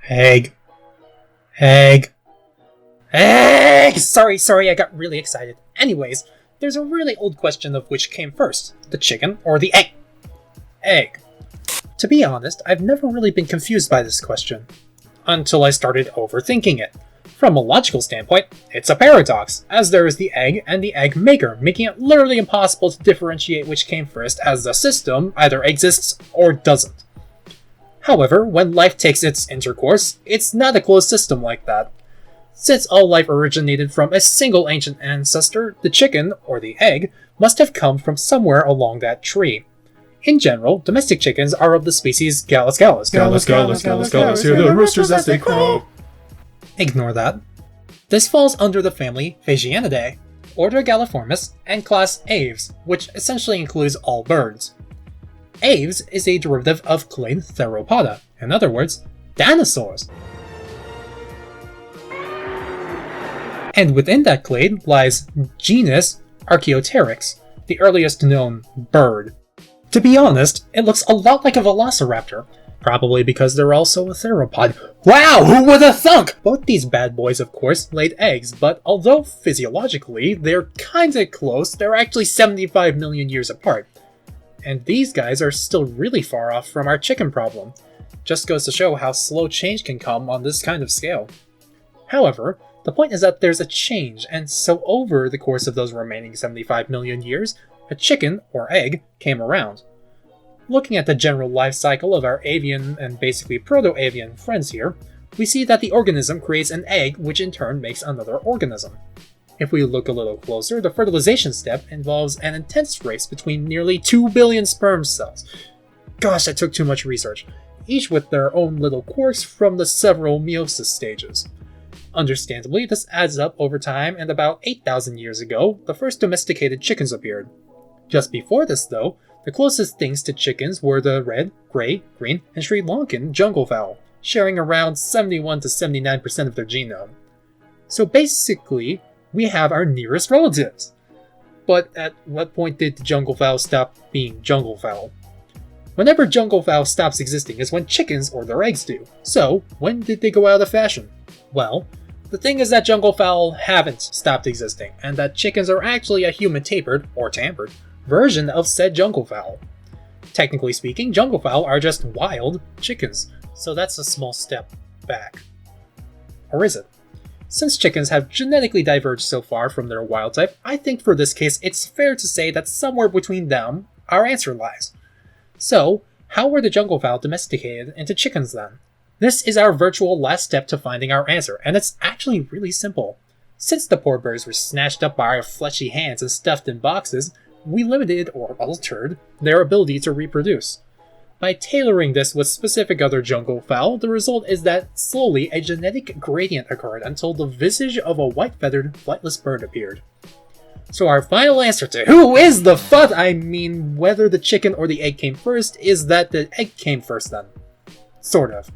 Egg. Egg. Egg! Sorry, I got really excited. Anyways, there's a really old question of which came first, the chicken or the egg? Egg. To be honest, I've never really been confused by this question, until I started overthinking it. From a logical standpoint, it's a paradox, as there is the egg and the egg maker, making it literally impossible to differentiate which came first, as the system either exists or doesn't. However, when life takes its intercourse, it's not a closed system like that. Since all life originated from a single ancient ancestor, the chicken, or the egg, must have come from somewhere along that tree. In general, domestic chickens are of the species Gallus gallus. Gallus, Gallus, Gallus, Gallus, hear the roosters as they crow. Ignore that. This falls under the family Phasianidae, order Galliformis, and class Aves, which essentially includes all birds. Aves is a derivative of clade Theropoda, in other words, dinosaurs. And within that clade lies genus Archaeopteryx, the earliest known bird. To be honest, it looks a lot like a velociraptor, probably because they're also a theropod. Wow, who would have thunk? Both these bad boys, of course, laid eggs, but although physiologically they're kinda close, they're actually 75 million years apart. And these guys are still really far off from our chicken problem. Just goes to show how slow change can come on this kind of scale. However, the point is that there's a change, and so over the course of those remaining 75 million years, a chicken, or egg, came around. Looking at the general life cycle of our avian and basically proto-avian friends here, we see that the organism creates an egg which in turn makes another organism. If we look a little closer, the fertilization step involves an intense race between nearly 2 billion sperm cells. Gosh, that took too much research, each with their own little quirks from the several meiosis stages. Understandably, this adds up over time, and about 8,000 years ago, the first domesticated chickens appeared. Just before this, though, the closest things to chickens were the red, gray, green, and Sri Lankan jungle fowl, sharing around 71 to 79% of their genome. So basically, we have our nearest relatives. But at what point did the jungle fowl stop being jungle fowl? Whenever jungle fowl stops existing is when chickens or their eggs do. So, when did they go out of fashion? Well, the thing is that jungle fowl haven't stopped existing, and that chickens are actually a human-tapered, or tampered, version of said jungle fowl. Technically speaking, jungle fowl are just wild chickens, so that's a small step back. Or is it? Since chickens have genetically diverged so far from their wild type, I think for this case it's fair to say that somewhere between them, our answer lies. So, how were the jungle fowl domesticated into chickens then? This is our virtual last step to finding our answer, and it's actually really simple. Since the poor birds were snatched up by our fleshy hands and stuffed in boxes, we limited, or altered, their ability to reproduce. By tailoring this with specific other jungle fowl, the result is that slowly a genetic gradient occurred until the visage of a white-feathered, flightless bird appeared. So our final answer to who is the whether the chicken or the egg came first, is that the egg came first then. Sort of.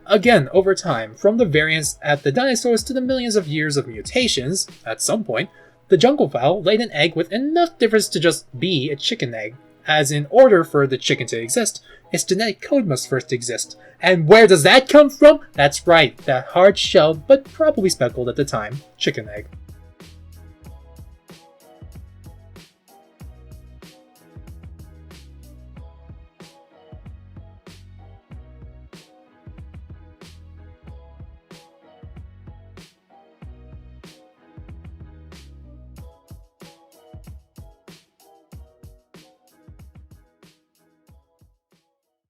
Again, over time, from the variance at the dinosaurs to the millions of years of mutations, at some point, the jungle fowl laid an egg with enough difference to just be a chicken egg, as in order for the chicken to exist, its genetic code must first exist. And where does that come from? That's right, that hard-shelled, but probably speckled at the time, chicken egg.